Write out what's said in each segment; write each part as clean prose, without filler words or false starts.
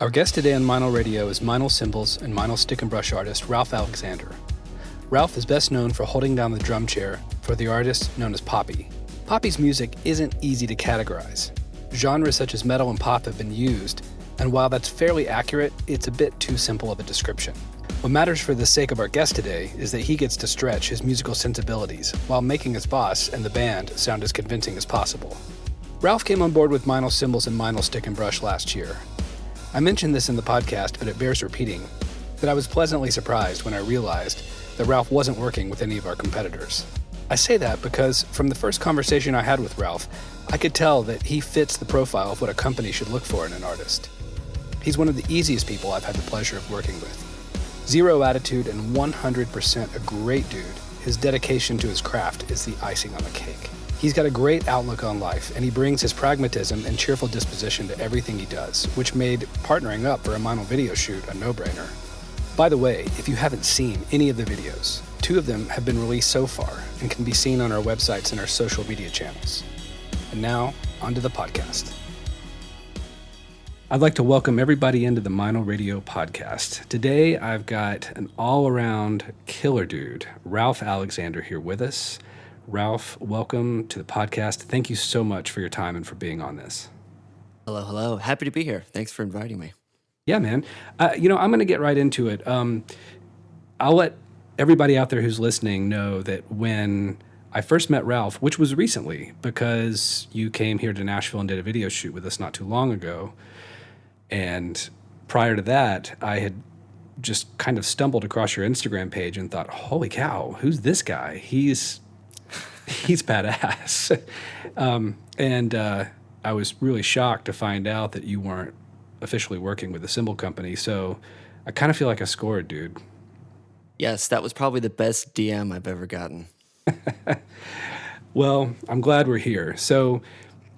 Our guest today on Meinl Radio is Meinl Cymbals and Meinl stick and brush artist Ralph Alexander. Ralph is best known for holding down the drum chair for the artist known as Poppy. Poppy's music isn't easy to categorize. Genres such as metal and pop have been used, and while that's fairly accurate, it's a bit too simple of a description. What matters for the sake of our guest today is that he gets to stretch his musical sensibilities while making his boss and the band sound as convincing as possible. Ralph came on board with Meinl Cymbals and Meinl stick and brush last year. I mentioned this in the podcast, but it bears repeating, that I was pleasantly surprised when I realized that Ralph wasn't working with any of our competitors. I say that because from the first conversation I had with Ralph, I could tell that he fits the profile of what a company should look for in an artist. He's one of the easiest people I've had the pleasure of working with. Zero attitude and 100% a great dude. His dedication to his craft is the icing on the cake. He's got a great outlook on life, and he brings his pragmatism and cheerful disposition to everything he does, which made partnering up for a Meinl video shoot a no-brainer. By the way, if you haven't seen any of the videos, 2 of them have been released so far and can be seen on our websites and our social media channels. And now, onto the podcast. I'd like to welcome everybody into the Meinl Radio podcast. Today, I've got an all-around killer dude, Ralph Alexander, here with us. Ralph, welcome to the podcast. Thank you so much for your time and for being on this. Hello. Happy to be here. Thanks for inviting me. Yeah, man. I'm going to get right into it. I'll let everybody out there who's listening know that when I first met Ralph, which was recently because you came here to Nashville and did a video shoot with us not too long ago, and prior to that, I had just kind of stumbled across your Instagram page and thought, holy cow, who's this guy? He's badass. And I was really shocked to find out that you weren't officially working with the cymbal company. So I kind of feel like I scored, dude. Yes, that was probably the best DM I've ever gotten. Well, I'm glad we're here. So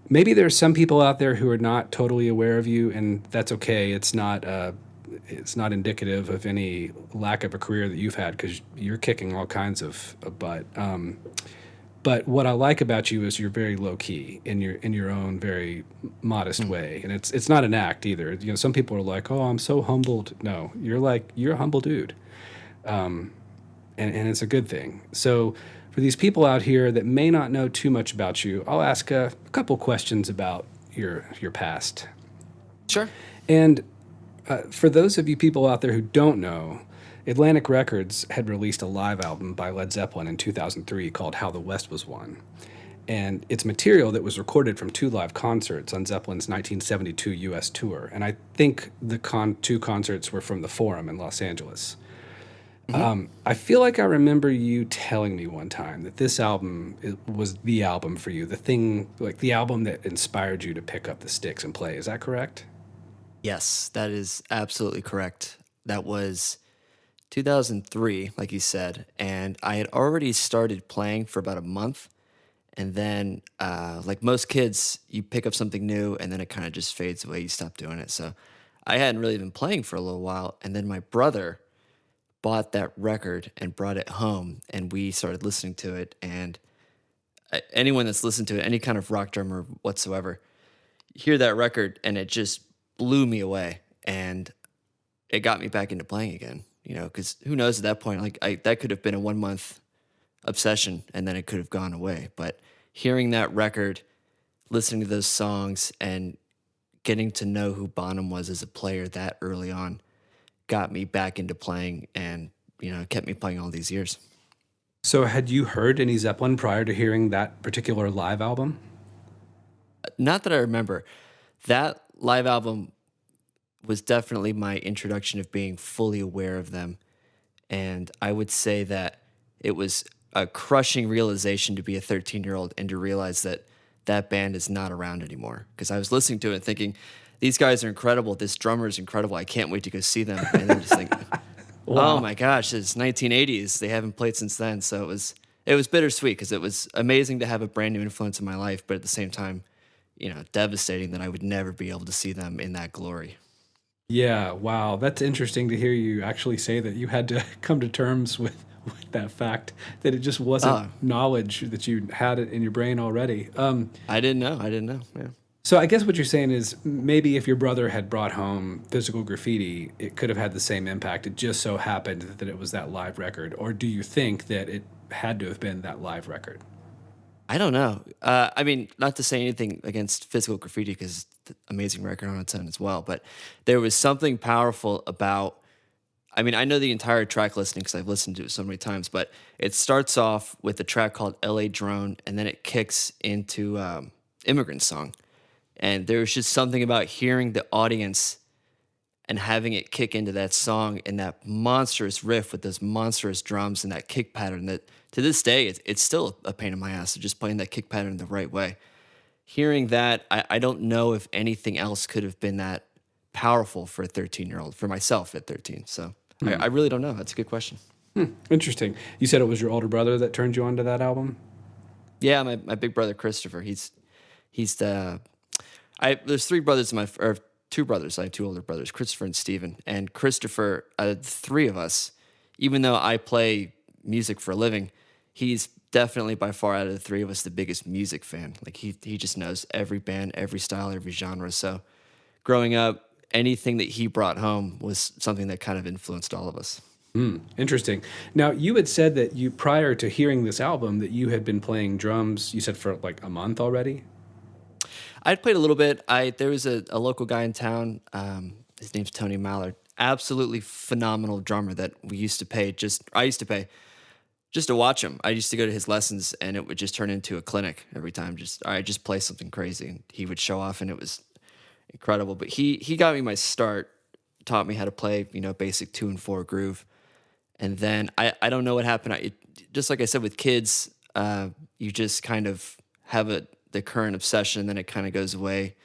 maybe there's some people out there who are not totally aware of you, and that's okay. It's not indicative of any lack of a career that you've had, because you're kicking all kinds of butt. But what I like about you is you're very low key in your own very modest way, and it's not an act either. You know, some people are like, "Oh, I'm so humbled." No, you're a humble dude, and it's a good thing. So for these people out here that may not know too much about you, I'll ask a couple questions about your past. Sure. And for those of you people out there who don't know, Atlantic Records had released a live album by Led Zeppelin in 2003 called How the West Was Won. And it's material that was recorded from 2 live concerts on Zeppelin's 1972 U.S. tour. And I think the 2 concerts were from the Forum in Los Angeles. Mm-hmm. I feel like I remember you telling me one time that this album was the album for you, the album that inspired you to pick up the sticks and play. Is that correct? Yes, that is absolutely correct. That was 2003, like you said, and I had already started playing for about a month, and then, like most kids, you pick up something new, and then it kind of just fades away. You stop doing it. So I hadn't really been playing for a little while, and then my brother bought that record and brought it home, and we started listening to it, and anyone that's listened to it, any kind of rock drummer whatsoever, hear that record, and it just blew me away, and it got me back into playing again. You know, because who knows at that point, that could have been a 1-month obsession and then it could have gone away. But hearing that record, listening to those songs, and getting to know who Bonham was as a player that early on got me back into playing and, kept me playing all these years. So had you heard any Zeppelin prior to hearing that particular live album? Not that I remember. That live album was definitely my introduction of being fully aware of them. And I would say that it was a crushing realization to be a 13-year-old and to realize that that band is not around anymore. Because I was listening to it and thinking, these guys are incredible. This drummer is incredible. I can't wait to go see them. And then just thinking, wow. Oh my gosh, it's 1980s. They haven't played since then. So it was bittersweet because it was amazing to have a brand new influence in my life, but at the same time, devastating that I would never be able to see them in that glory. Yeah, wow. That's interesting to hear you actually say that you had to come to terms with that fact, that it just wasn't knowledge that you had it in your brain already. I didn't know. Yeah. So I guess what you're saying is maybe if your brother had brought home physical graffiti, it could have had the same impact. It just so happened that it was that live record. Or do you think that it had to have been that live record? I don't know. I mean, not to say anything against physical graffiti because it's an amazing record on its own as well, but there was something powerful about. I mean, I know the entire track listing because I've listened to it so many times, but it starts off with a track called "L.A. Drone," and then it kicks into "Immigrant Song." And there was just something about hearing the audience and having it kick into that song and that monstrous riff with those monstrous drums and that kick pattern that to this day it's still a pain in my ass. So just playing that kick pattern the right way. Hearing that, I don't know if anything else could have been that powerful for a 13-year-old, for myself at 13. So I really don't know. That's a good question. Interesting. You said it was your older brother that turned you on to that album? Yeah, my big brother Christopher. He's the there's three brothers in my or two brothers. I have two older brothers, Christopher and Steven. And Christopher, three of us, even though I play music for a living, he's definitely by far out of the three of us the biggest music fan. Like he just knows every band, every style, every genre. So growing up, anything that he brought home was something that kind of influenced all of us. Interesting. Now, you had said that you, prior to hearing this album, that you had been playing drums, you said for like a month already? I'd played a little bit. There was a local guy in town. His name's Tony Mallard. Absolutely phenomenal drummer that we used to pay. I used to pay just to watch him. I used to go to his lessons, and it would just turn into a clinic every time. Just all right, just play something crazy, and he would show off, and it was incredible. But he got me my start, taught me how to play basic 2 and 4 groove, and then I don't know what happened. Just like I said with kids, you just kind of have the current obsession, then it kind of goes away.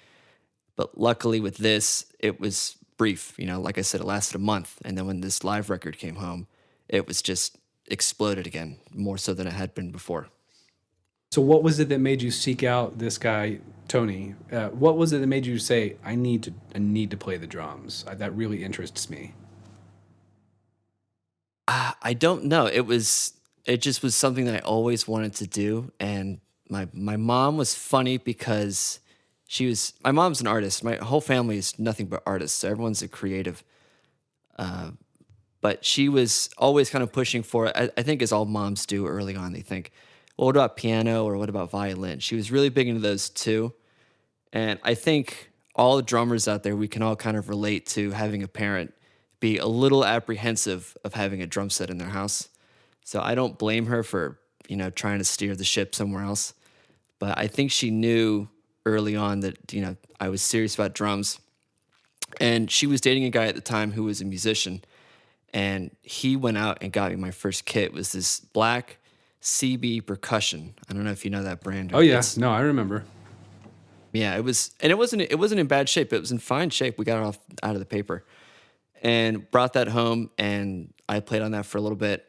But luckily with this, it was brief. Like I said, it lasted a month. And then when this live record came home, it was just exploded again, more so than it had been before. So what was it that made you seek out this guy, Tony? What was it that made you say, I need to play the drums? That really interests me. I don't know. It just was something that I always wanted to do. And my mom was funny because my mom's an artist. My whole family is nothing but artists. So everyone's a creative. But she was always kind of pushing for it. I think as all moms do early on, they think, well, what about piano or what about violin? She was really big into those too. And I think all the drummers out there, we can all kind of relate to having a parent be a little apprehensive of having a drum set in their house. So I don't blame her for, trying to steer the ship somewhere else. But I think she knew early on that, I was serious about drums. And she was dating a guy at the time who was a musician. And he went out and got me my first kit. It was this black CB percussion. I don't know if you know that brand. Oh yeah, no, I remember. Yeah, it wasn't in bad shape. It was in fine shape. We got it out of the paper and brought that home, and I played on that for a little bit,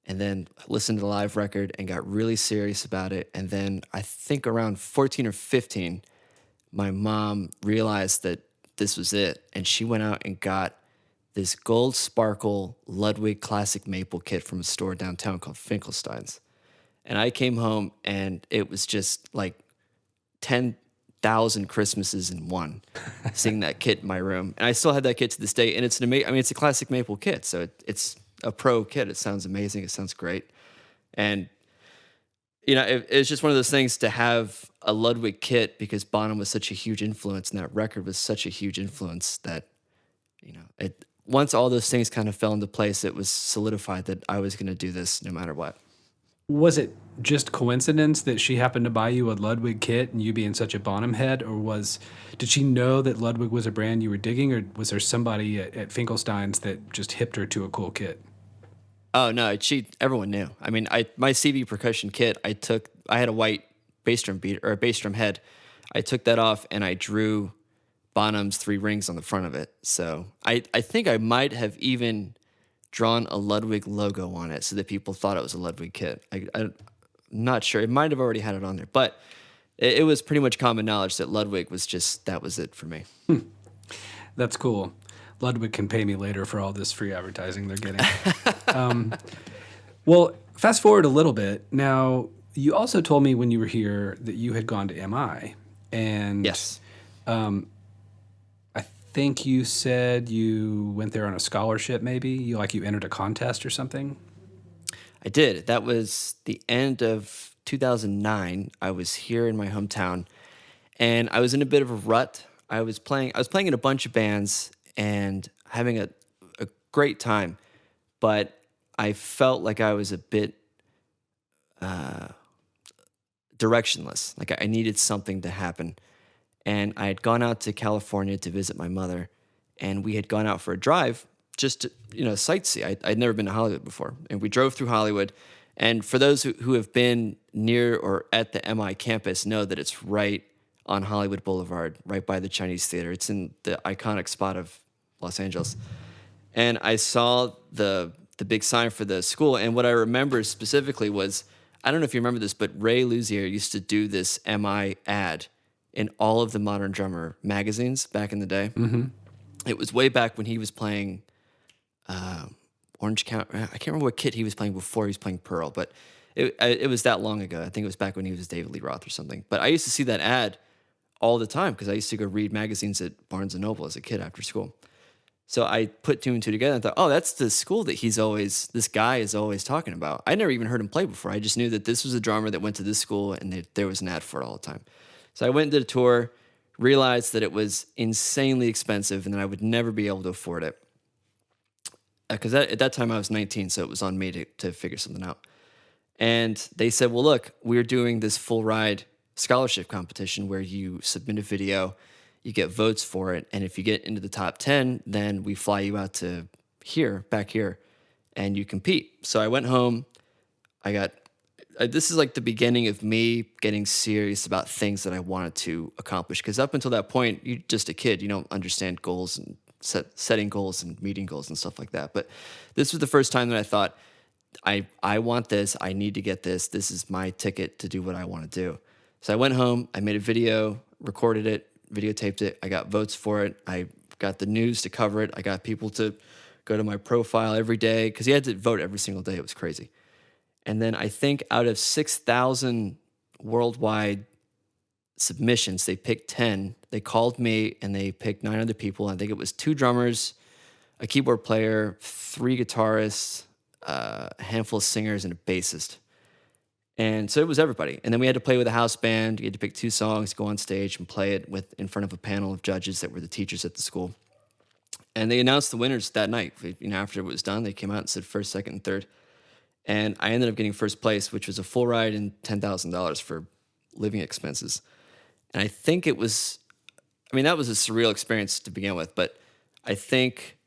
and then listened to the live record and got really serious about it. And then I think around 14 or 15, my mom realized that this was it, and she went out and got this gold sparkle Ludwig classic maple kit from a store downtown called Finkelstein's. And I came home, and it was just like 10,000 Christmases in one, seeing that kit in my room. And I still have that kit to this day. And it's it's a classic maple kit. So it's a pro kit. It sounds amazing. It sounds great. And, it's just one of those things to have a Ludwig kit because Bonham was such a huge influence and that record was such a huge influence that, once all those things kind of fell into place, it was solidified that I was going to do this no matter what. Was it just coincidence that she happened to buy you a Ludwig kit and you being such a Bonham head, or did she know that Ludwig was a brand you were digging, or was there somebody at Finkelstein's that just hipped her to a cool kit? Oh no, everyone knew. I mean, my CV percussion kit, I had a white bass drum beat or a bass drum head. I took that off and I drew Bonham's 3 rings on the front of it. So I think I might have even drawn a Ludwig logo on it so that people thought it was a Ludwig kit. I'm not sure. It might have already had it on there, but it was pretty much common knowledge that Ludwig that was it for me. That's cool. Ludwig can pay me later for all this free advertising they're getting. Well, fast forward a little bit. Now, you also told me when you were here that you had gone to MI. And Yes, I think you said you went there on a scholarship, maybe? You entered a contest or something? I did. That was the end of 2009. I was here in my hometown, and I was in a bit of a rut. I was playing in a bunch of bands and having a great time, but I felt like I was a bit directionless. Like I needed something to happen. And I had gone out to California to visit my mother, and we had gone out for a drive just to, sightsee. I'd never been to Hollywood before, and we drove through Hollywood. And for those who have been near or at the MI campus, know that it's right on Hollywood Boulevard, right by the Chinese Theater. It's in the iconic spot of Los Angeles. And I saw the big sign for the school. And what I remember specifically was, I don't know if you remember this, but Ray Luzier used to do this MI ad in all of the Modern Drummer magazines back in the day. Mm-hmm. It was way back when he was playing Orange County. I can't remember what kit he was playing before he was playing Pearl, but it was that long ago. I think it was back when he was David Lee Roth or something. But I used to see that ad all the time because I used to go read magazines at Barnes and Noble as a kid after school. So I put two and two together and thought, oh, that's the school that this guy is always talking about. I never even heard him play before. I just knew that this was a drummer that went to this school and there was an ad for it all the time. So I went and did a tour, realized that it was insanely expensive and that I would never be able to afford it. Because at that time I was 19, so it was on me to figure something out. And they said, well, look, we're doing this full ride scholarship competition where you submit a video, you get votes for it, and if you get into the top 10, then we fly you out to back here, and you compete. So I went home. This is like the beginning of me getting serious about things that I wanted to accomplish. Because up until that point, you're just a kid. You don't understand goals and setting goals and meeting goals and stuff like that. But this was the first time that I thought, I want this. I need to get this. This is my ticket to do what I want to do. So I went home. I made a video, recorded it, videotaped it. I got votes for it. I got the news to cover it. I got people to go to my profile every day because you had to vote every single day. It was crazy. And then I think out of 6,000 worldwide submissions, they picked 10. They called me and they picked 9 other people. I think it was 2 drummers, a keyboard player, 3 guitarists, a handful of singers, and a bassist. And so it was everybody. And then we had to play with a house band. You had to pick 2 songs, go on stage and play it in front of a panel of judges that were the teachers at the school. And they announced the winners that night. After it was done, they came out and said first, second, and third. And I ended up getting first place, which was a full ride and $10,000 for living expenses. And I think that was a surreal experience to begin with. But I think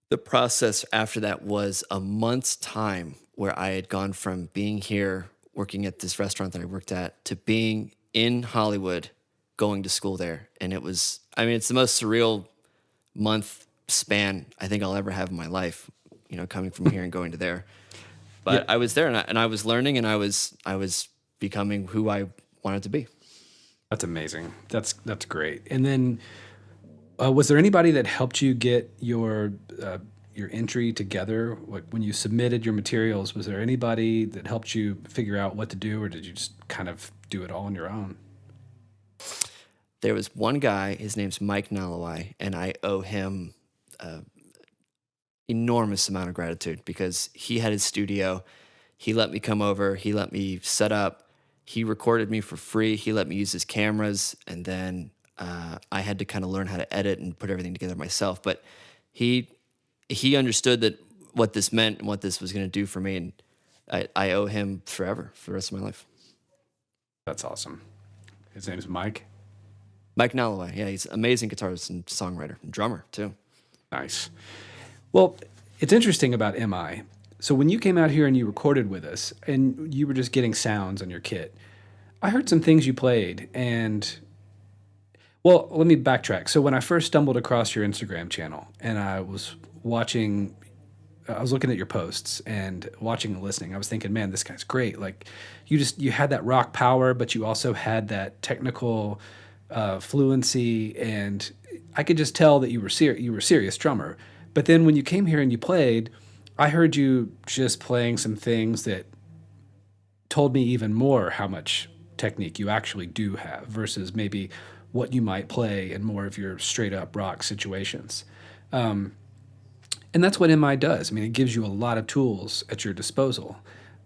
the process after that was a month's time where I had gone from being here, working at this restaurant that I worked at, to being in Hollywood, going to school there. And it's the most surreal month span I think I'll ever have in my life, coming from here and going to there. But yeah. I was there and I was learning and I was becoming who I wanted to be. That's amazing. That's great. And then was there anybody that helped you get your entry together? When you submitted your materials, was there anybody that helped you figure out what to do, or did you just kind of do it all on your own? There was one guy, his name's Mike Nalloway, and I owe him enormous amount of gratitude because he had his studio. He let me come over. He let me set up. He recorded me for free. He let me use his cameras, and then I had to kind of learn how to edit and put everything together myself. But he understood that what this meant and what this was going to do for me, and I owe him forever for the rest of my life. That's awesome. His name's Mike? Mike Nalloway. Yeah, he's an amazing guitarist and songwriter and drummer, too. Nice. Well, it's interesting about MI. So when you came out here and you recorded with us and you were just getting sounds on your kit, I heard some things you played and, well, let me backtrack. So when I first stumbled across your Instagram channel and I was looking at your posts and watching and listening, I was thinking, man, this guy's great. Like you had that rock power, but you also had that technical fluency, and I could just tell that you were a serious drummer. But then when you came here and you played, I heard you just playing some things that told me even more how much technique you actually do have versus maybe what you might play in more of your straight up rock situations. And that's what MI does. I mean, it gives you a lot of tools at your disposal.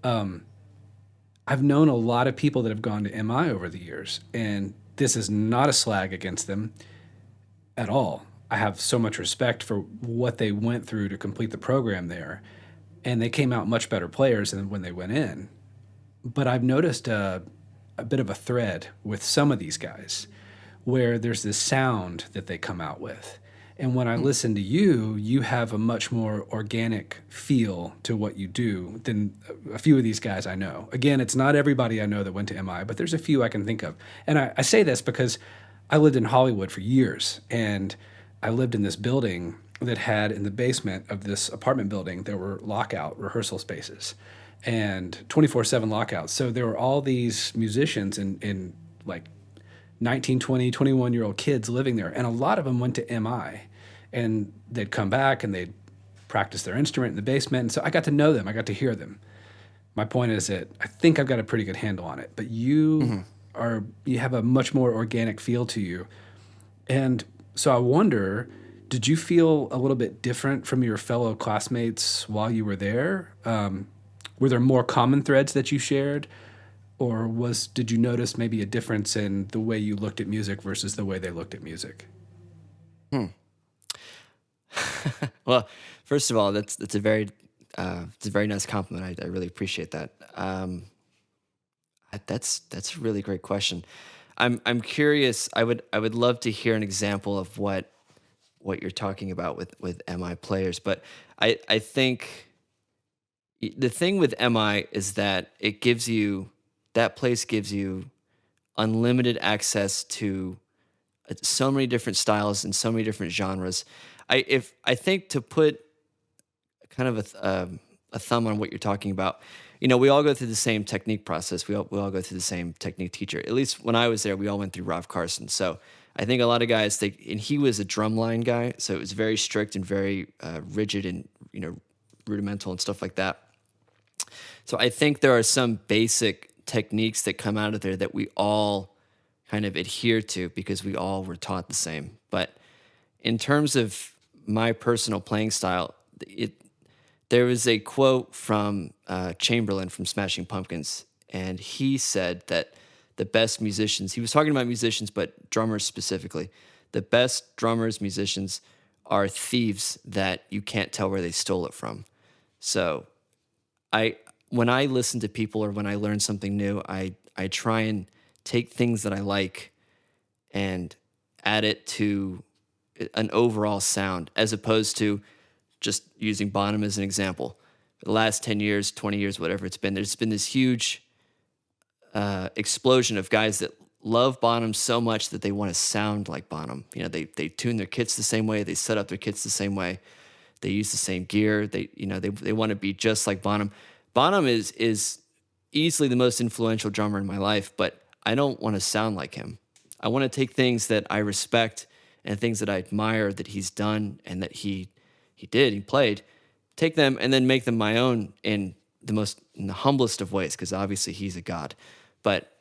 I've known a lot of people that have gone to MI over the years, and this is not a slag against them at all. I have so much respect for what they went through to complete the program there, and they came out much better players than when they went in. But I've noticed a bit of a thread with some of these guys where there's this sound that they come out with. And when I listen to you, you have a much more organic feel to what you do than a few of these guys I know. Again, it's not everybody I know that went to MI, but there's a few I can think of. And I say this because I lived in Hollywood for years, and I lived in this building that had in the basement of this apartment building, there were lockout rehearsal spaces and 24/7 lockouts. So there were all these musicians in like 19, 20, 21-year-old kids living there. And a lot of them went to MI, and they'd come back and they'd practice their instrument in the basement. And so I got to know them. I got to hear them. My point is that I think I've got a pretty good handle on it, but you have a much more organic feel to you. And so I wonder, did you feel a little bit different from your fellow classmates while you were there? Were there more common threads that you shared? Or did you notice maybe a difference in the way you looked at music versus the way they looked at music? Well, first of all, that's it's a very nice compliment. I really appreciate that. That's a really great question. I'm curious. I would love to hear an example of what you're talking about with MI players. But I think the thing with MI is that that place gives you unlimited access to so many different styles and so many different genres. I think to put kind of a thumb on what you're talking about, we all go through the same technique process. We all go through the same technique teacher. At least when I was there, we all went through Rob Carson. So I think a lot of guys, and he was a drumline guy, so it was very strict and very rigid and rudimental and stuff like that. So I think there are some basic techniques that come out of there that we all kind of adhere to because we all were taught the same. But in terms of my personal playing style, there was a quote from Chamberlain from Smashing Pumpkins, and he said that the best musicians, he was talking about musicians, but drummers specifically, the best drummers, musicians are thieves that you can't tell where they stole it from. So when I listen to people or when I learn something new, I try and take things that I like and add it to an overall sound, as opposed to just using Bonham as an example. For the last 10 years, 20 years, whatever it's been, there's been this huge explosion of guys that love Bonham so much that they want to sound like Bonham. They tune their kits the same way, they set up their kits the same way, they use the same gear. They want to be just like Bonham. Bonham is easily the most influential drummer in my life, but I don't want to sound like him. I want to take things that I respect and things that I admire that he's done and that he played, take them and then make them my own in the humblest of ways, because obviously he's a god. But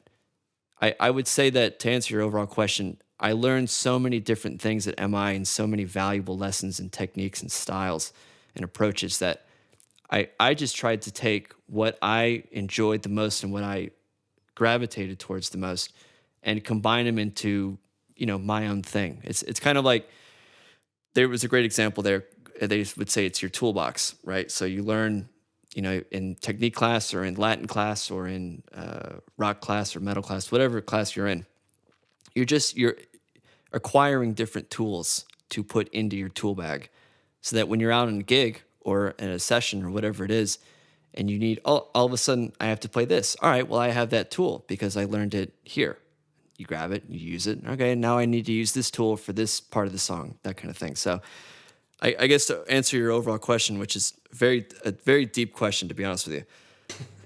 I would say that to answer your overall question, I learned so many different things at MI and so many valuable lessons and techniques and styles and approaches that I just tried to take what I enjoyed the most and what I gravitated towards the most and combine them into, my own thing. It's kind of like, there was a great example there. They would say it's your toolbox, right? So you learn, in technique class or in Latin class or in rock class or metal class, whatever class you're in, you're acquiring different tools to put into your tool bag so that when you're out on a gig or in a session or whatever it is, and you need, all of a sudden I have to play this. All right, well, I have that tool because I learned it here. You grab it, you use it. Okay, now I need to use this tool for this part of the song, that kind of thing. So I guess to answer your overall question, which is a very deep question, to be honest with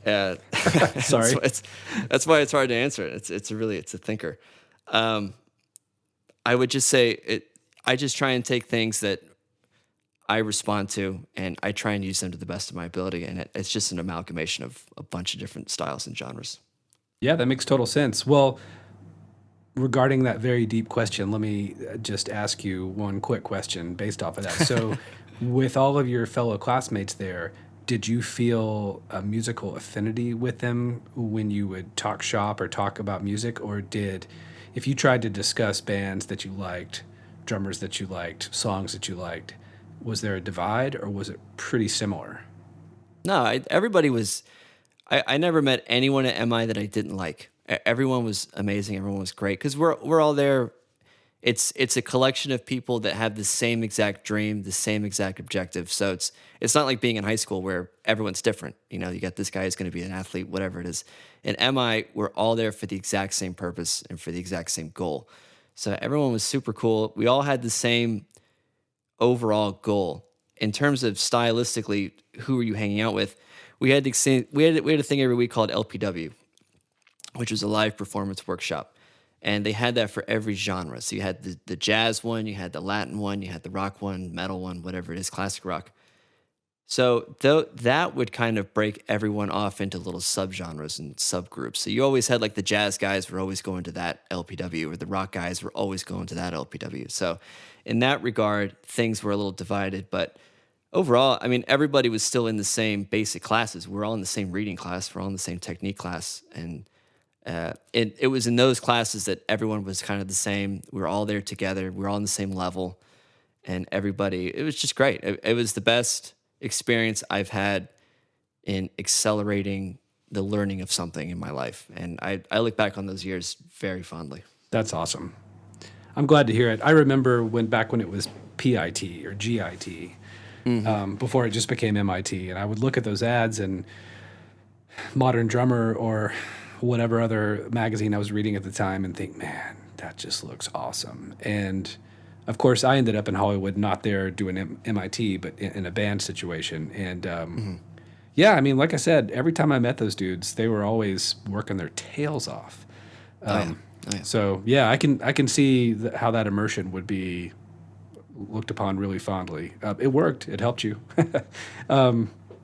you. Sorry. That's why it's hard to answer it. It's a thinker. I would just say I just try and take things that I respond to, and I try and use them to the best of my ability. And it's just an amalgamation of a bunch of different styles and genres. Yeah, that makes total sense. Well, regarding that very deep question, let me just ask you one quick question based off of that. So, with all of your fellow classmates there, did you feel a musical affinity with them when you would talk shop or talk about music? Or if you tried to discuss bands that you liked, drummers that you liked, songs that you liked, was there a divide or was it pretty similar? No, everybody was. I never met anyone at MI that I didn't like. Everyone was amazing. Everyone was great because we're all there. It's a collection of people that have the same exact dream, the same exact objective. So it's not like being in high school where everyone's different. You know, you got this guy who's going to be an athlete, whatever it is. In MI, we're all there for the exact same purpose and for the exact same goal. So everyone was super cool. We all had the same overall goal in terms of stylistically. Who were you hanging out with? We had a thing every week called LPW, which was a live performance workshop. And they had that for every genre. So you had the jazz one, you had the Latin one, you had the rock one, metal one, whatever it is, classic rock. So that would kind of break everyone off into little subgenres and subgroups. So you always had like the jazz guys were always going to that LPW, or the rock guys were always going to that LPW. So in that regard, things were a little divided. But overall, I mean, everybody was still in the same basic classes. We're all in the same reading class. We're all in the same technique class. And it was in those classes that everyone was kind of the same. We were all there together. We were all on the same level, and it was just great. It was the best experience I've had in accelerating the learning of something in my life. And I look back on those years very fondly. That's awesome. I'm glad to hear it. I remember back when it was PIT or GIT, before it just became MIT, and I would look at those ads and Modern Drummer or whatever other magazine I was reading at the time and think, man, that just looks awesome. And of course, I ended up in Hollywood, not there doing MIT, but in a band situation. And yeah, I mean, like I said, every time I met those dudes, they were always working their tails off. So yeah, I can see how that immersion would be looked upon really fondly. It worked. It helped you.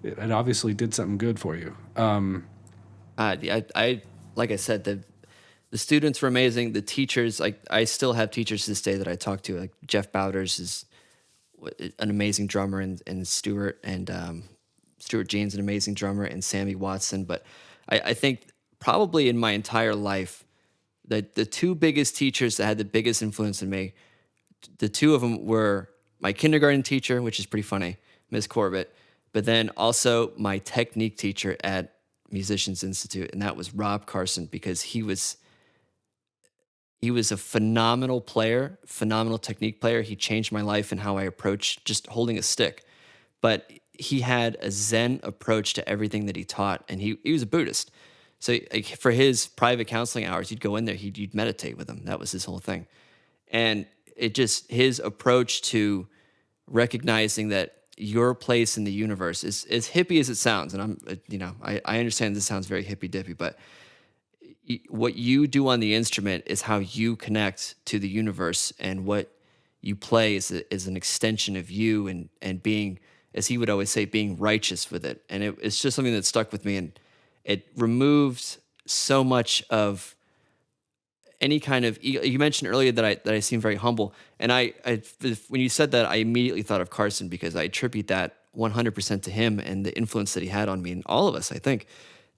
It obviously did something good for you. I like I said, the students were amazing. The teachers, like I still have teachers to this day that I talk to. Like Jeff Bowders is an amazing drummer, and Stuart Jean's an amazing drummer, and Sammy Watson. But I think probably in my entire life, the two biggest teachers that had the biggest influence on me, the two of them were my kindergarten teacher, which is pretty funny, Miss Corbett, but then also my technique teacher at Musicians Institute, and that was Rob Carson, because he was a phenomenal player, phenomenal technique player. He changed my life and how I approach just holding a stick. But he had a Zen approach to everything that he taught, and he was a Buddhist. So like, for his private counseling hours, you'd go in there, you'd meditate with him. That was his whole thing. And his approach to recognizing that your place in the universe is as hippie as it sounds. And I understand this sounds very hippy dippy, but what you do on the instrument is how you connect to the universe, and what you play is an extension of you, and being, as he would always say, being righteous with it. And it's just something that stuck with me, and it removed so much of any kind of you mentioned earlier that I seem very humble, and I when you said that, I immediately thought of Carson, because I attribute that 100% to him and the influence that he had on me and all of us. I think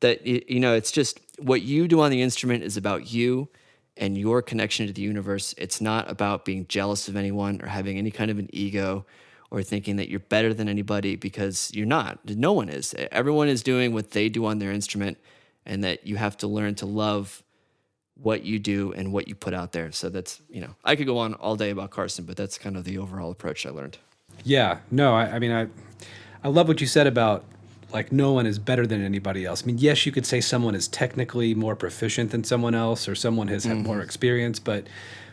that it's just what you do on the instrument is about you and your connection to the universe. It's not about being jealous of anyone or having any kind of an ego or thinking that you're better than anybody, because you're not. No one is. Everyone is doing what they do on their instrument, and that you have to learn to love what you do and what you put out there. So that's, I could go on all day about Carson, but that's kind of the overall approach I learned. Yeah, no, I mean, I love what you said about, like, no one is better than anybody else. I mean, yes, you could say someone is technically more proficient than someone else, or someone has had more experience, but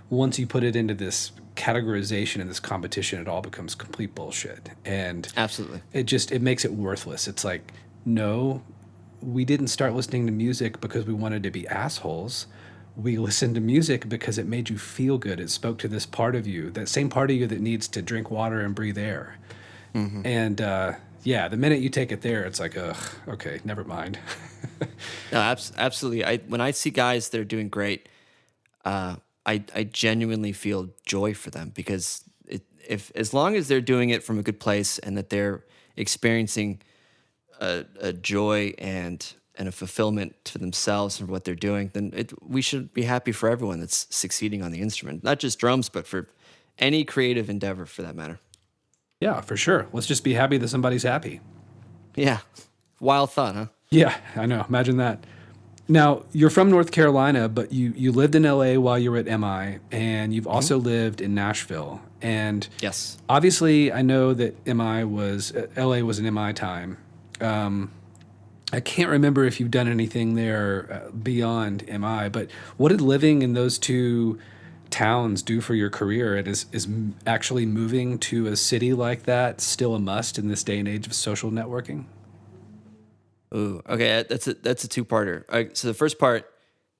once you put it into this categorization and this competition, it all becomes complete bullshit. And absolutely, it makes it worthless. It's like, no, we didn't start listening to music because we wanted to be assholes. We listened to music because it made you feel good. It spoke to this part of you, that same part of you that needs to drink water and breathe air. And yeah, the minute you take it there, it's like, ugh, okay, never mind. No, absolutely. When I see guys that are doing great, I genuinely feel joy for them because if as long as they're doing it from a good place and that they're experiencing a joy and a fulfillment to themselves and what they're doing, then we should be happy for everyone that's succeeding on the instrument, not just drums, but for any creative endeavor for that matter. Yeah, for sure. Let's just be happy that somebody's happy. Yeah, wild thought, huh? Yeah, I know. Imagine that. Now, you're from North Carolina, but you lived in LA while you were at MI, and you've also lived in Nashville. And Yes. obviously, I know that LA was an MI time. I can't remember if you've done anything there beyond MI, but what did living in those two towns do for your career? And is actually moving to a city like that still a must in this day and age of social networking? Ooh, okay, that's a two-parter. All right, so the first part,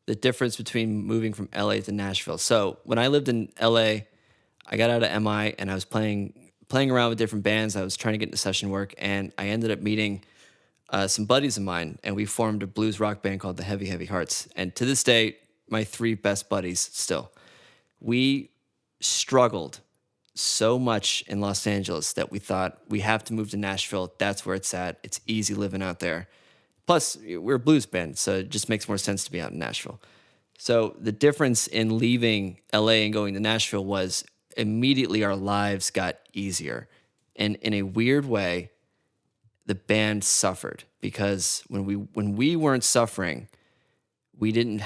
the difference between moving from LA to Nashville. So when I lived in LA, I got out of MI and I was playing around with different bands. I was trying to get into session work, and I ended up meeting some buddies of mine, and we formed a blues rock band called the Heavy Heavy Hearts. And to this day, my three best buddies still. We struggled so much in Los Angeles that we thought we have to move to Nashville. That's where it's at. It's easy living out there. Plus, we're a blues band, so it just makes more sense to be out in Nashville. So the difference in leaving LA and going to Nashville was immediately our lives got easier. And in a weird way, the band suffered because when we weren't suffering, we didn't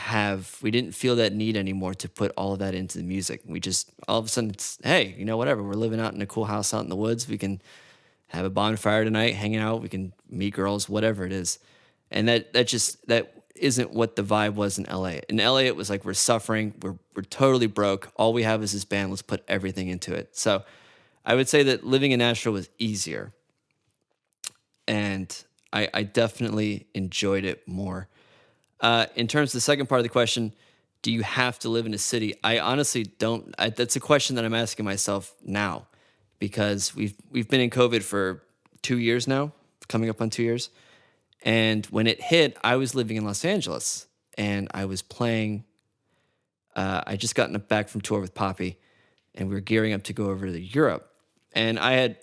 feel that need anymore to put all of that into the music. We just all of a sudden it's hey, whatever. We're living out in a cool house out in the woods. We can have a bonfire tonight, hanging out. We can meet girls, whatever it is. And that isn't what the vibe was in LA. In LA, it was like we're suffering, we're totally broke. All we have is this band. Let's put everything into it. So I would say that living in Nashville was easier, and I definitely enjoyed it more. In terms of the second part of the question, do you have to live in a city? I honestly don't. That's a question that I'm asking myself now because we've been in COVID for 2 years now, coming up on 2 years. And when it hit, I was living in Los Angeles and I was playing. I just gotten back from tour with Poppy, and we were gearing up to go over to Europe. And I had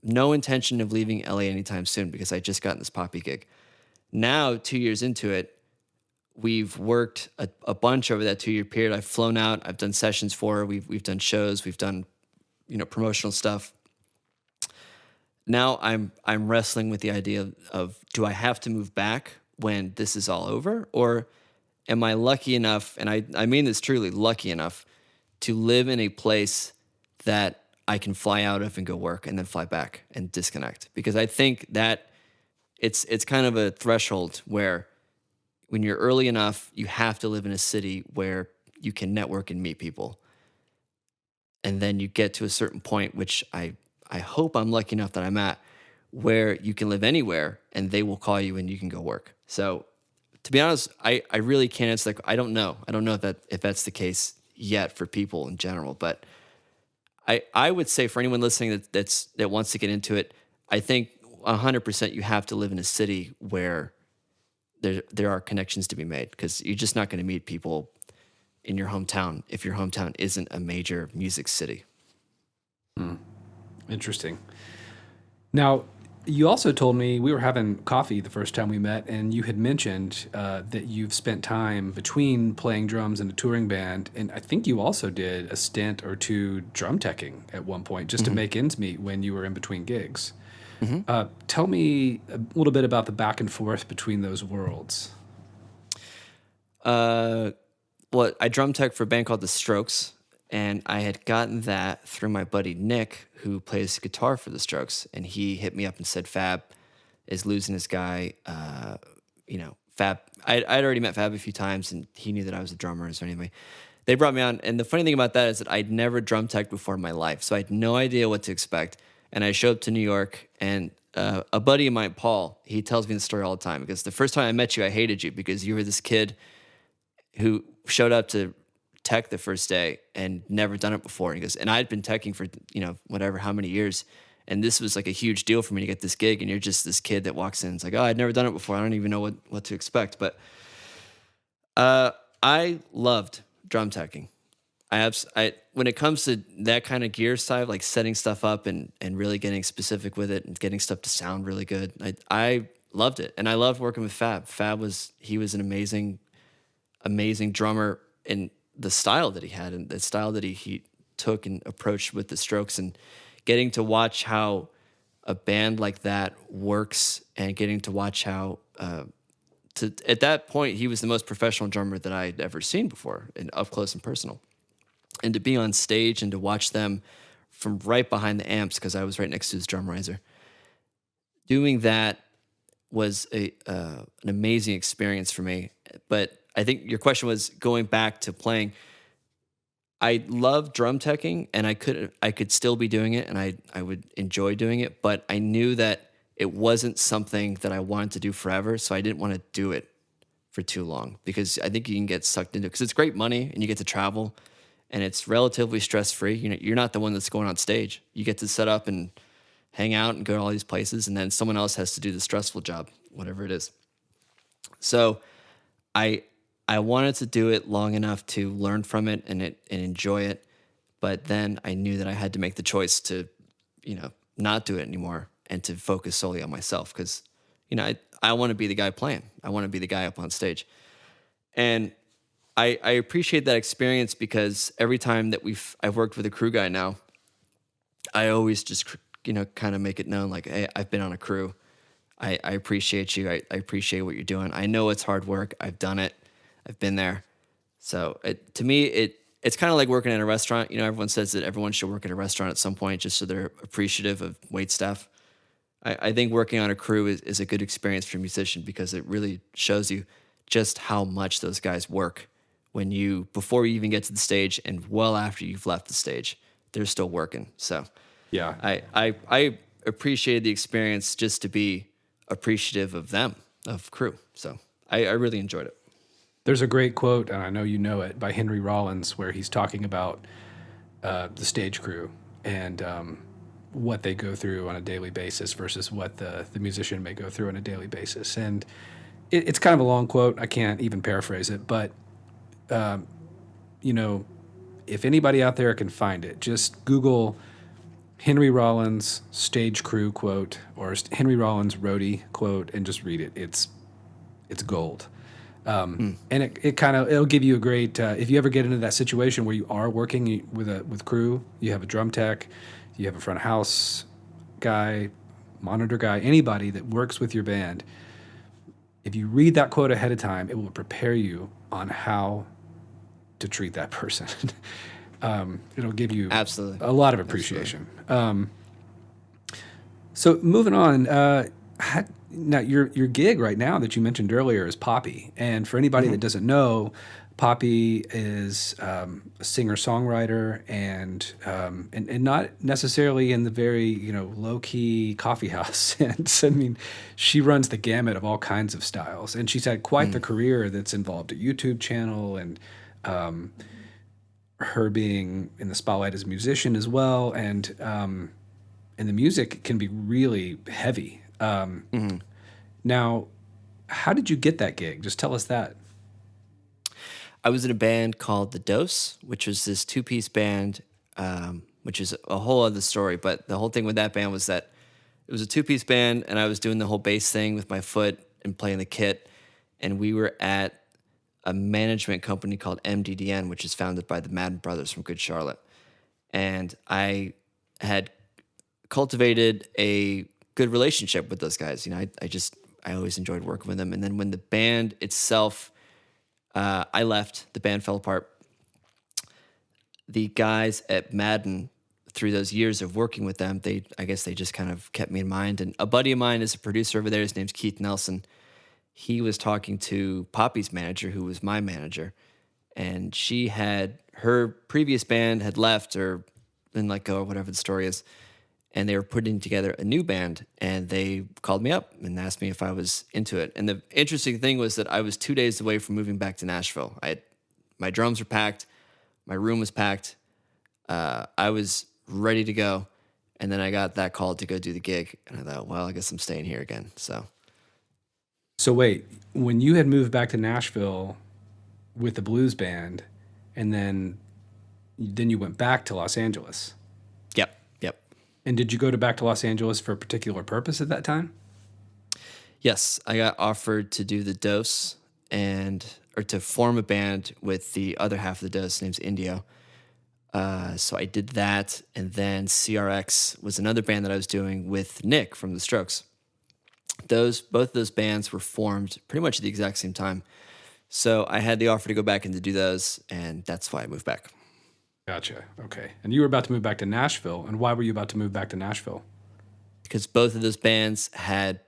no intention of leaving LA anytime soon because I just gotten this Poppy gig. Now, 2 years into it, we've worked a bunch over that 2 year period. I've flown out. I've done sessions for her. We've done shows. We've done promotional stuff. Now I'm wrestling with the idea of do I have to move back when this is all over, or am I lucky enough, and I mean this truly, lucky enough to live in a place that I can fly out of and go work and then fly back and disconnect? Because I think that it's kind of a threshold where when you're early enough, you have to live in a city where you can network and meet people. And then you get to a certain point, which I hope I'm lucky enough that I'm at, where you can live anywhere and they will call you and you can go work. So to be honest, I really can't answer that. I don't know. I don't know if that's the case yet for people in general. But I would say for anyone listening that wants to get into it, I think 100% you have to live in a city where there are connections to be made, because you're just not going to meet people in your hometown if your hometown isn't a major music city. Interesting. Now, you also told me we were having coffee the first time we met, and you had mentioned that you've spent time between playing drums in a touring band, and I think you also did a stint or two drum teching at one point just to make ends meet when you were in between gigs. Tell me a little bit about the back and forth between those worlds. Well, I drum tech for a band called The Strokes, and I had gotten that through my buddy Nick, who plays guitar for The Strokes, and he hit me up and said Fab is losing his guy. Fab. I'd already met Fab a few times, and he knew that I was a drummer. So anyway, they brought me on, and the funny thing about that is that I'd never drum teched before in my life, so I had no idea what to expect. And I showed up to New York, and a buddy of mine, Paul, he tells me the story all the time, because the first time I met you, I hated you because you were this kid who showed up to tech the first day and never done it before. And he goes, and I'd been teching for, whatever, how many years. And this was like a huge deal for me to get this gig. And you're just this kid that walks in. It's like, oh, I'd never done it before. I don't even know what to expect. But I loved drum teching. I when it comes to that kind of gear side, like setting stuff up and really getting specific with it and getting stuff to sound really good, I loved it, and I loved working with Fab. He was an amazing drummer in the style that he had and the style that he took and approached with the strokes, and getting to watch how a band like that works and getting to watch how at that point he was the most professional drummer that I'd ever seen before, and up close and personal. And to be on stage and to watch them from right behind the amps, because I was right next to his drum riser, doing that was an amazing experience for me. But I think your question was going back to playing. I love drum teching, and I could still be doing it, and I would enjoy doing it. But I knew that it wasn't something that I wanted to do forever, so I didn't want to do it for too long, because I think you can get sucked into it, because it's great money and you get to travel. And it's relatively stress-free. You know, you're not the one that's going on stage. You get to set up and hang out and go to all these places, and then someone else has to do the stressful job, whatever it is. So I wanted to do it long enough to learn from it and enjoy it, but then I knew that I had to make the choice to, not do it anymore and to focus solely on myself, because, I want to be the guy playing. I want to be the guy up on stage. And I appreciate that experience, because every time that I've worked with a crew guy now, I always just, kind of make it known, like, hey, I've been on a crew. I appreciate you. I appreciate what you're doing. I know it's hard work. I've done it. I've been there. So to me, it's kind of like working at a restaurant. Everyone says that everyone should work at a restaurant at some point just so they're appreciative of wait staff. I think working on a crew is a good experience for a musician, because it really shows you just how much those guys work. Before you even get to the stage and well after you've left the stage, they're still working. So Yeah. I appreciated the experience just to be appreciative of them, of crew. So I really enjoyed it. There's a great quote, and I know you know it, by Henry Rollins, where he's talking about the stage crew and what they go through on a daily basis versus what the musician may go through on a daily basis. And it's kind of a long quote. I can't even paraphrase it, but if anybody out there can find it, just Google Henry Rollins stage crew quote or Henry Rollins roadie quote and just read it. It's gold. And it'll give you a great, if you ever get into that situation where you are working with crew, you have a drum tech, you have a front of house guy, monitor guy, anybody that works with your band. If you read that quote ahead of time, it will prepare you on how to treat that person. It'll give you Absolutely a lot of appreciation. So moving on, now your gig right now that you mentioned earlier is Poppy, and for anybody that doesn't know, Poppy is a singer-songwriter and not necessarily in the very low-key coffee house sense. I mean, she runs the gamut of all kinds of styles, and she's had quite the career that's involved a YouTube channel and her being in the spotlight as a musician as well, and the music can be really heavy. Now, how did you get that gig? Just tell us that. I was in a band called The Dose, which was this two-piece band, which is a whole other story. But the whole thing with that band was that it was a two-piece band, and I was doing the whole bass thing with my foot and playing the kit. And we were at a management company called MDDN, which is founded by the Madden brothers from Good Charlotte. And I had cultivated a good relationship with those guys. I always enjoyed working with them. And then when the band itself, I left, the band fell apart. The guys at Madden, through those years of working with them, I guess they just kind of kept me in mind. And a buddy of mine is a producer over there. His name's Keith Nelson. He was talking to Poppy's manager, who was my manager, and her previous band had left or been let go or whatever the story is, and they were putting together a new band, and they called me up and asked me if I was into it. And the interesting thing was that I was 2 days away from moving back to Nashville. My drums were packed, my room was packed, I was ready to go, And then I got that call to go do the gig, and I thought, well, I guess I'm staying here again. So So wait, when you had moved back to Nashville with the blues band, and then you went back to Los Angeles. yep, yep. And did you go to back to Los Angeles for a particular purpose at that time? Yes, I got offered to do the Dose or to form a band with the other half of the Dose, name's Indio. So I did that, and then CRX was another band that I was doing with Nick from The Strokes. Both of those bands were formed pretty much at the exact same time. So I had the offer to go back and to do those, and that's why I moved back. Gotcha. Okay. And you were about to move back to Nashville. And why were you about to move back to Nashville? Because both of those bands had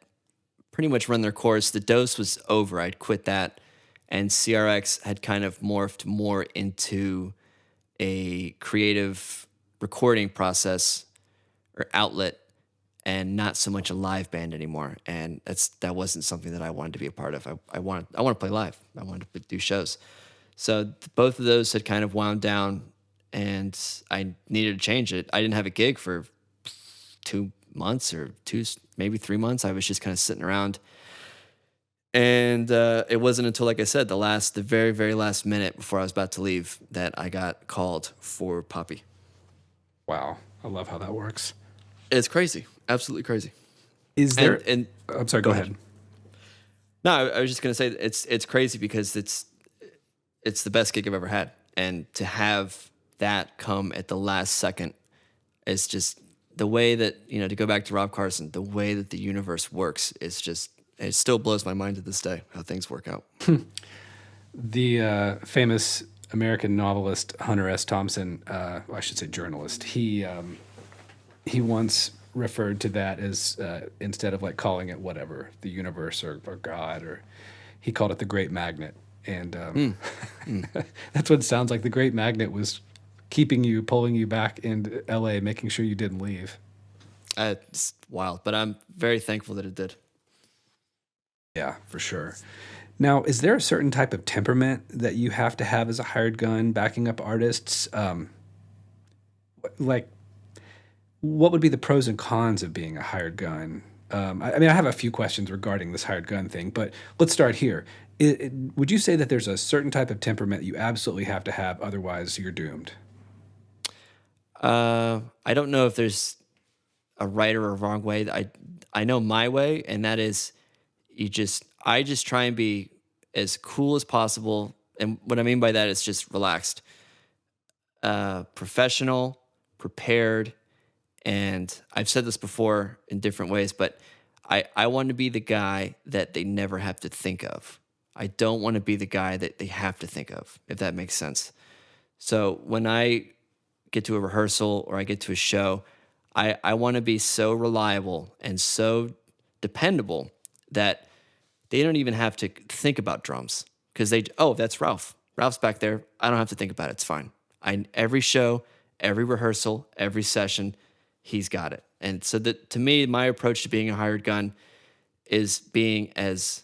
pretty much run their course. The Dose was over. I'd quit that. And CRX had kind of morphed more into a creative recording process or outlet and not so much a live band anymore. And that wasn't something that I wanted to be a part of. I want to play live. I wanted to do shows. So both of those had kind of wound down, and I needed to change it. I didn't have a gig for 2 months or maybe 3 months. I was just kind of sitting around. And it wasn't until, like I said, the very, very last minute before I was about to leave that I got called for Poppy. Wow. I love how that works. It's crazy. Absolutely crazy. Is there. And I'm sorry, go ahead. No, I was just going to say it's crazy because it's the best gig I've ever had. And to have that come at the last second is just the way that, to go back to Rob Carson, the way that the universe works is just, it still blows my mind to this day how things work out. The famous American novelist Hunter S. Thompson, I should say journalist, he once referred to that as instead of like calling it whatever, the universe or God, or he called it the Great Magnet. And that's what it sounds like. The Great Magnet was pulling you back into LA, making sure you didn't leave. It's wild, but I'm very thankful that it did. Yeah, for sure. Now, is there a certain type of temperament that you have to have as a hired gun backing up artists? Like, what would be the pros and cons of being a hired gun? I mean, I have a few questions regarding this hired gun thing, but let's start here. Would you say that there's a certain type of temperament you absolutely have to have, otherwise you're doomed? I don't know if there's a right or a wrong way. I know my way, and that is I just try and be as cool as possible. And what I mean by that is just relaxed, professional, prepared. And I've said this before in different ways, but I want to be the guy that they never have to think of. I don't want to be the guy that they have to think of, if that makes sense. So when I get to a rehearsal or I get to a show, I want to be so reliable and so dependable that they don't even have to think about drums because that's Ralph. Ralph's back there. I don't have to think about it. It's fine. Every show, every rehearsal, every session, he's got it. And so to me, my approach to being a hired gun is being as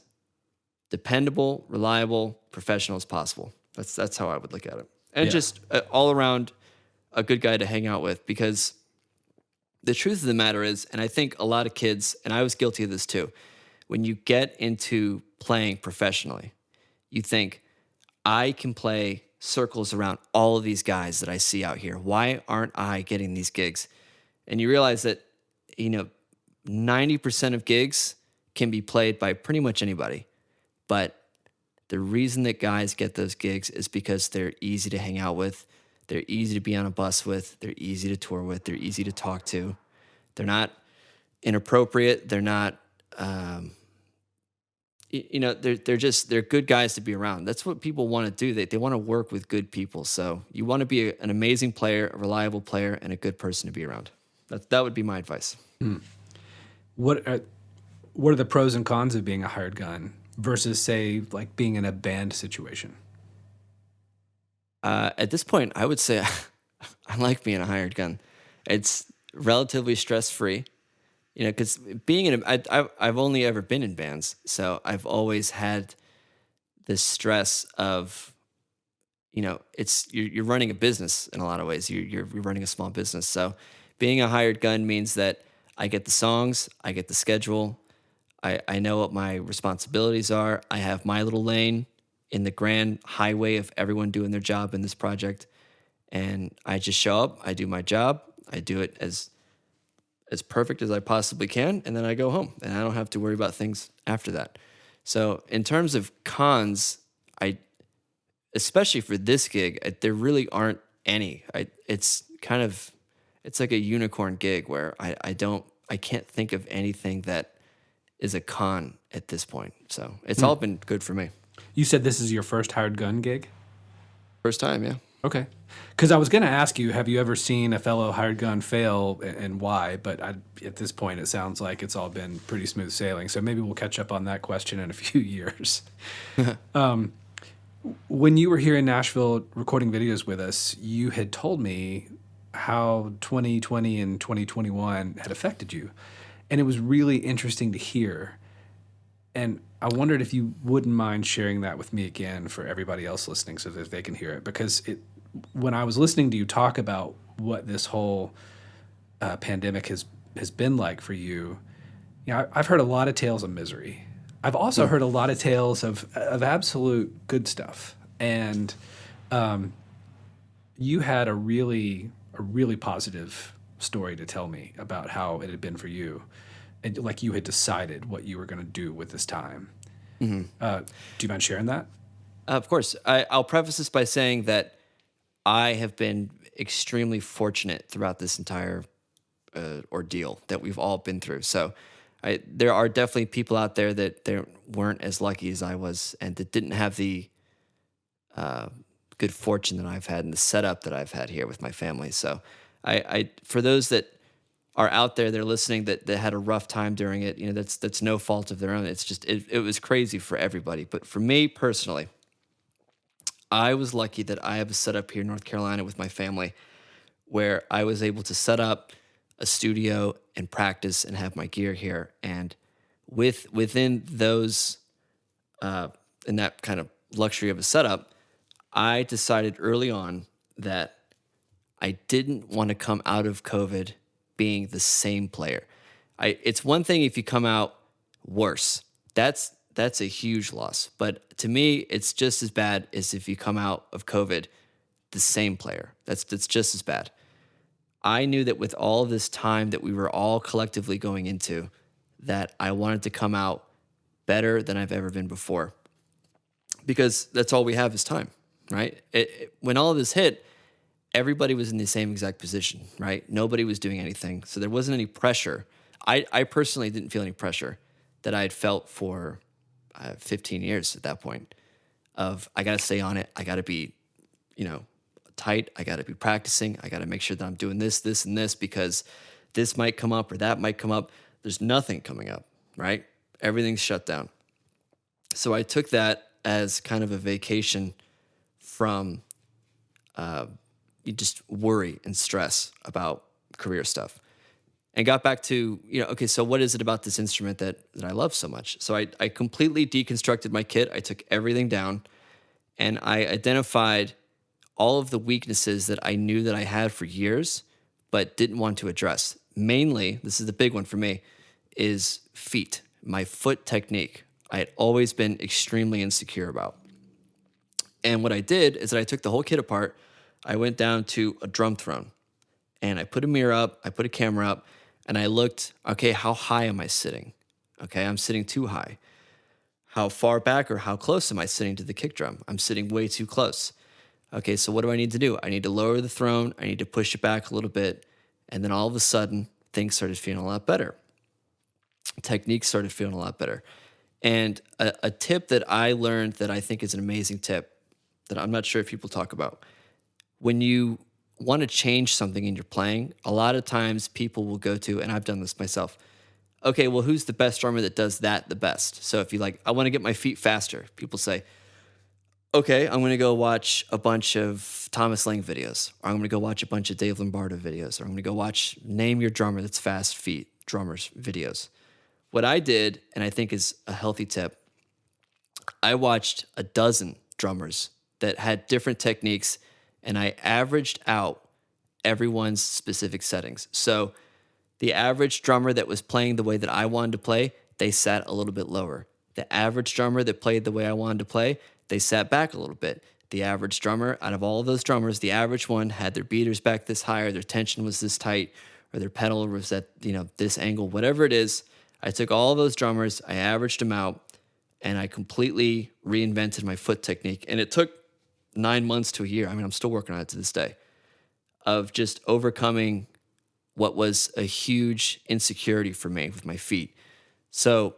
dependable, reliable, professional as possible. That's how I would look at it. And just all around a good guy to hang out with, because the truth of the matter is, and I think a lot of kids, and I was guilty of this too, when you get into playing professionally, you think, I can play circles around all of these guys that I see out here. Why aren't I getting these gigs? And you realize that, 90% of gigs can be played by pretty much anybody. But the reason that guys get those gigs is because they're easy to hang out with. They're easy to be on a bus with. They're easy to tour with. They're easy to talk to. They're not inappropriate. They're not, they're good guys to be around. That's what people want to do. They want to work with good people. So you want to be an amazing player, a reliable player, and a good person to be around. That would be my advice. What are the pros and cons of being a hired gun versus, say, like being in a band situation? At this point, I would say I like being a hired gun. It's relatively stress-free, because being I've only ever been in bands, so I've always had this stress of, you're running a business in a lot of ways. You're running a small business, so Being a hired gun means that I get the songs, I get the schedule, I know what my responsibilities are. I have my little lane in the grand highway of everyone doing their job in this project. And I just show up, I do my job, I do it as perfect as I possibly can, and then I go home. And I don't have to worry about things after that. So in terms of cons, especially for this gig, there really aren't any. It's like a unicorn gig where I can't think of anything that is a con at this point. So it's all been good for me. You said this is your first hired gun gig? First time, yeah. Okay. Because I was going to ask you, have you ever seen a fellow hired gun fail and why? But at this point, it sounds like it's all been pretty smooth sailing. So maybe we'll catch up on that question in a few years. When you were here in Nashville recording videos with us, you had told me how 2020 and 2021 had affected you. And it was really interesting to hear. And I wondered if you wouldn't mind sharing that with me again for everybody else listening so that they can hear it. Because when I was listening to you talk about what this whole pandemic has been like for you, I've heard a lot of tales of misery. I've also heard a lot of tales of absolute good stuff. And you had a really positive story to tell me about how it had been for you. And like you had decided what you were going to do with this time. Do you mind sharing that? Of course. I'll preface this by saying that I have been extremely fortunate throughout this entire ordeal that we've all been through. So there are definitely people out there that they weren't as lucky as I was and that didn't have the good fortune that I've had and the setup that I've had here with my family. So for those that are out there, they're listening that had a rough time during it, that's no fault of their own. It's just, it was crazy for everybody. But for me personally, I was lucky that I have a setup here in North Carolina with my family where I was able to set up a studio and practice and have my gear here. And within those, in that kind of luxury of a setup, I decided early on that I didn't want to come out of COVID being the same player. It's one thing if you come out worse. That's a huge loss. But to me, it's just as bad as if you come out of COVID the same player. That's just as bad. I knew that with all this time that we were all collectively going into, that I wanted to come out better than I've ever been before. Because that's all we have is time, right? When all of this hit, everybody was in the same exact position, right? Nobody was doing anything. So there wasn't any pressure. I personally didn't feel any pressure that I had felt for 15 years at that point of I got to stay on it. I got to be, tight. I got to be practicing. I got to make sure that I'm doing this, this, and this because this might come up or that might come up. There's nothing coming up, right? Everything's shut down. So I took that as kind of a vacation from just worry and stress about career stuff and got back to, okay, so what is it about this instrument that I love so much? So I completely deconstructed my kit. I took everything down and I identified all of the weaknesses that I knew that I had for years, but didn't want to address. Mainly, this is the big one for me, is feet, my foot technique. I had always been extremely insecure about. And what I did is that I took the whole kit apart. I went down to a drum throne and I put a mirror up, I put a camera up, and I looked, okay, how high am I sitting? Okay, I'm sitting too high. How far back or how close am I sitting to the kick drum? I'm sitting way too close. Okay, so what do I need to do? I need to lower the throne, I need to push it back a little bit, and then all of a sudden, things started feeling a lot better. Techniques started feeling a lot better. And a tip that I learned that I think is an amazing tip that I'm not sure if people talk about. When you want to change something in your playing, a lot of times people will go to, and I've done this myself, okay, well, who's the best drummer that does that the best? So if you I want to get my feet faster, people say, okay, I'm going to go watch a bunch of Thomas Lang videos, or I'm going to go watch a bunch of Dave Lombardo videos, or I'm going to go watch Name Your Drummer That's Fast Feet drummers videos. What I did, and I think is a healthy tip, I watched a dozen drummers that had different techniques, and I averaged out everyone's specific settings. So the average drummer that was playing the way that I wanted to play, they sat a little bit lower. The average drummer that played the way I wanted to play, they sat back a little bit. The average drummer, out of all of those drummers, the average one had their beaters back this high, or their tension was this tight, or their pedal was at this angle, whatever it is. I took all of those drummers, I averaged them out, and I completely reinvented my foot technique. And it took 9 months to a year. I mean, I'm still working on it to this day, of just overcoming what was a huge insecurity for me with my feet. So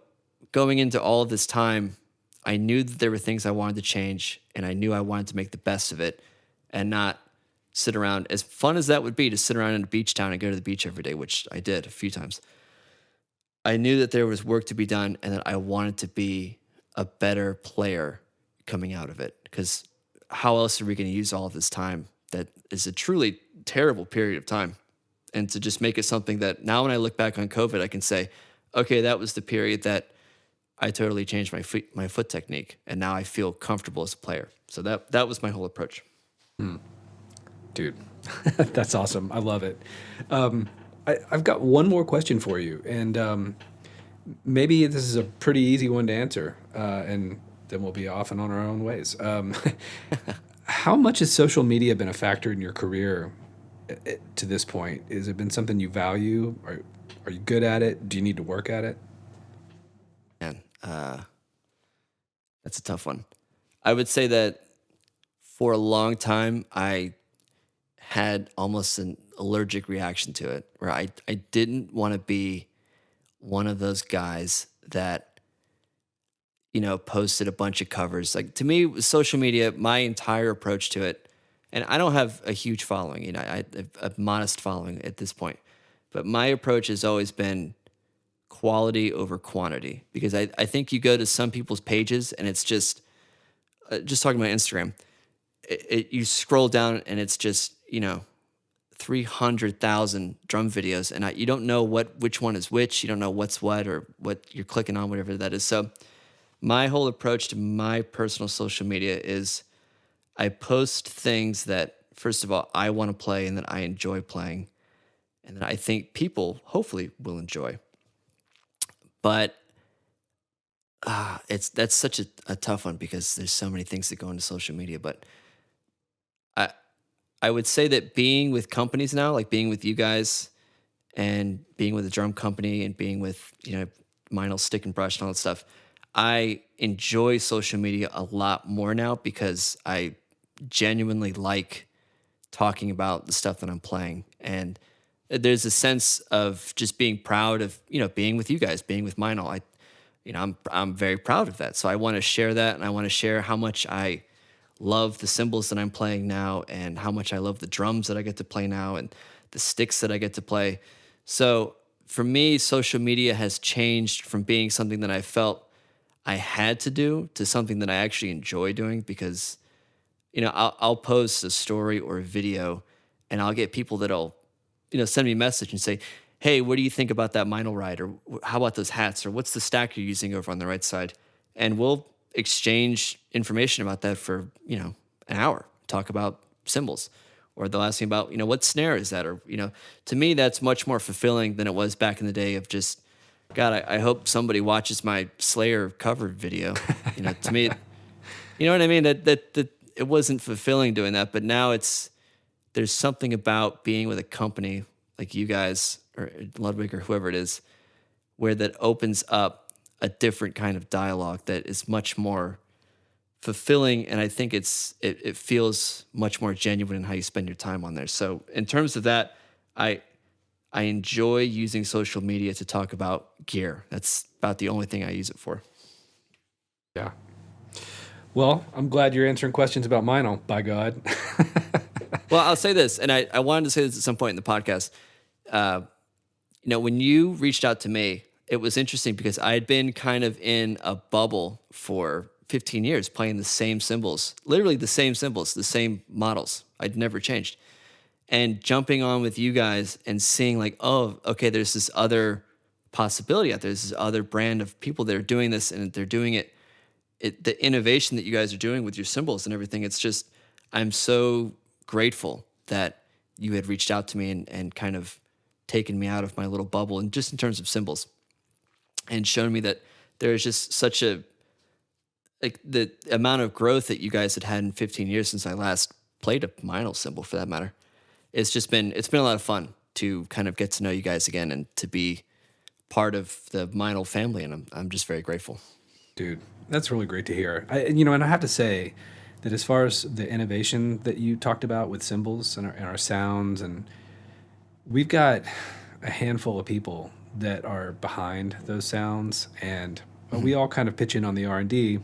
going into all of this time, I knew that there were things I wanted to change, and I knew I wanted to make the best of it and not sit around, as fun as that would be to sit around in a beach town and go to the beach every day, which I did a few times. I knew that there was work to be done and that I wanted to be a better player coming out of it, because how else are we going to use all of this time that is a truly terrible period of time? And to just make it something that now when I look back on COVID, I can say, okay, that was the period that I totally changed my foot technique, and now I feel comfortable as a player. So that was my whole approach. Dude, that's awesome. I love it. I've got one more question for you, and maybe this is a pretty easy one to answer, and then we'll be off and on our own ways. How much has social media been a factor in your career to this point? Has it been something you value? Are you good at it? Do you need to work at it? Man, that's a tough one. I would say that for a long time, I had almost an allergic reaction to it, where I didn't want to be one of those guys that, posted a bunch of covers. Like, to me, with social media, my entire approach to it, and I don't have a huge following, I have a modest following at this point, but my approach has always been quality over quantity, because I think you go to some people's pages and it's just talking about Instagram, you scroll down and it's just, 300,000 drum videos, and you don't know which one is which. You don't know what's what, or what you're clicking on, whatever that is. So my whole approach to my personal social media is I post things that, first of all, I want to play and that I enjoy playing, and that I think people hopefully will enjoy. But that's such a tough one, because there's so many things that go into social media. But I would say that being with companies now, like being with you guys and being with a drum company and being with, Meinl Stick and Brush and all that stuff, I enjoy social media a lot more now, because I genuinely like talking about the stuff that I'm playing. And there's a sense of just being proud of, being with you guys, being with Meinl. I'm very proud of that. So I want to share that, and I want to share how much I love the cymbals that I'm playing now, and how much I love the drums that I get to play now, and the sticks that I get to play. So for me, social media has changed from being something that I felt I had to do to something that I actually enjoy doing, because, I'll post a story or a video, and I'll get people that'll, send me a message and say, hey, what do you think about that Meinl ride? Or how about those hats? Or what's the stack you're using over on the right side? And we'll exchange information about that for, an hour, talk about cymbals. Or they'll ask me about, what snare is that? Or, to me, that's much more fulfilling than it was back in the day of just, God, I hope somebody watches my Slayer cover video. To me, you know what I mean? That it wasn't fulfilling doing that. But now there's something about being with a company like you guys or Ludwig or whoever it is, where that opens up a different kind of dialogue that is much more fulfilling, and I think it feels much more genuine in how you spend your time on there. So in terms of that, I enjoy using social media to talk about gear. That's about the only thing I use it for. Yeah. Well, I'm glad you're answering questions about Meinl, by God. Well, I'll say this, and I wanted to say this at some point in the podcast. When you reached out to me, it was interesting because I had been kind of in a bubble for 15 years playing the same cymbals, literally the same cymbals, the same models. I'd never changed. And jumping on with you guys and seeing like, oh, okay, there's this other possibility out there. There's this other brand of people that are doing this, and they're doing it, the innovation that you guys are doing with your cymbals and everything. It's just, I'm so grateful that you had reached out to me and kind of taken me out of my little bubble, and just in terms of cymbals, and shown me that there is just such a, like, the amount of growth that you guys had in 15 years since I last played a Meinl cymbal, for that matter. It's been a lot of fun to kind of get to know you guys again and to be part of the Meinl family, and I'm just very grateful. Dude, that's really great to hear. And I have to say that as far as the innovation that you talked about with cymbals and our sounds, and we've got a handful of people that are behind those sounds, and we all kind of pitch in on the R&D.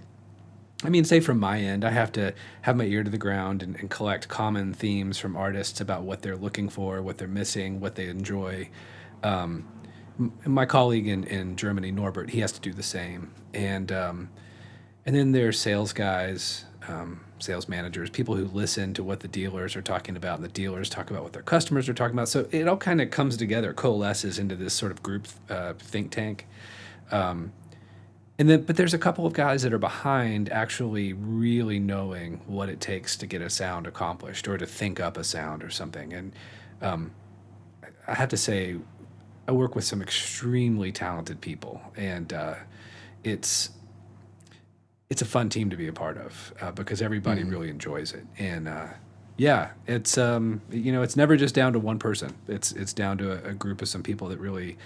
I mean, say from my end, I have to have my ear to the ground and collect common themes from artists about what they're looking for, what they're missing, what they enjoy. My colleague in Germany, Norbert, he has to do the same. And then there's sales guys, sales managers, people who listen to what the dealers are talking about, and the dealers talk about what their customers are talking about. So it all kind of comes together, coalesces into this sort of group think tank. But there's a couple of guys that are behind actually really knowing what it takes to get a sound accomplished or to think up a sound or something. And I have to say, I work with some extremely talented people, and it's a fun team to be a part of because everybody really enjoys it. And it's it's never just down to one person. It's down to a group of some people that really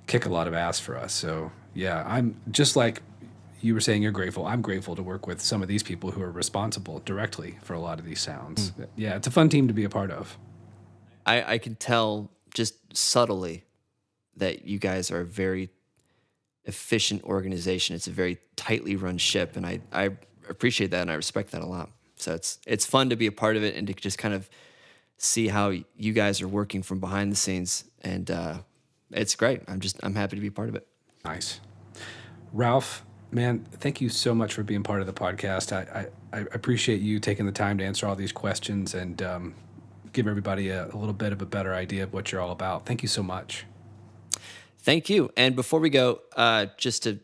kick a lot of ass for us. So yeah, I'm just like you were saying, you're grateful. I'm grateful to work with some of these people who are responsible directly for a lot of these sounds. Yeah, it's a fun team to be a part of. I can tell just subtly that you guys are a very efficient organization. It's a very tightly run ship, and I appreciate that and I respect that a lot. So it's fun to be a part of it and to just kind of see how you guys are working from behind the scenes, and it's great. I'm happy to be part of it. Nice. Ralph, man, thank you so much for being part of the podcast. I appreciate you taking the time to answer all these questions and give everybody a little bit of a better idea of what you're all about. Thank you so much. Thank you. And before we go, just to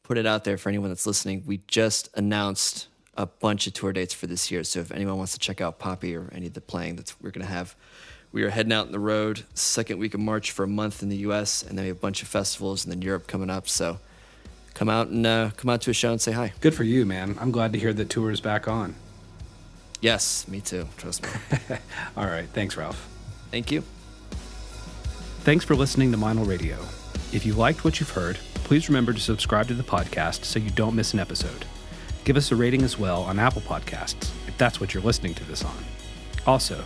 put it out there for anyone that's listening, we just announced a bunch of tour dates for this year. So if anyone wants to check out Poppy or any of the playing that we're going to have, we are heading out on the road second week of March for a month in the U.S., and then we have a bunch of festivals and then Europe coming up. So come out to a show and say hi. Good for you, man. I'm glad to hear that tour is back on. Yes, me too. Trust me. All right. Thanks, Ralph. Thank you. Thanks for listening to Meinl Radio. If you liked what you've heard, please remember to subscribe to the podcast so you don't miss an episode. Give us a rating as well on Apple Podcasts, if that's what you're listening to this on. Also,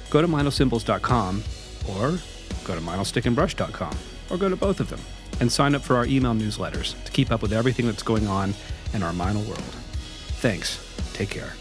go to MeinlCymbals.com or go to MeinlStickandBrush.com or go to both of them and sign up for our email newsletters to keep up with everything that's going on in our Meinl world. Thanks. Take care.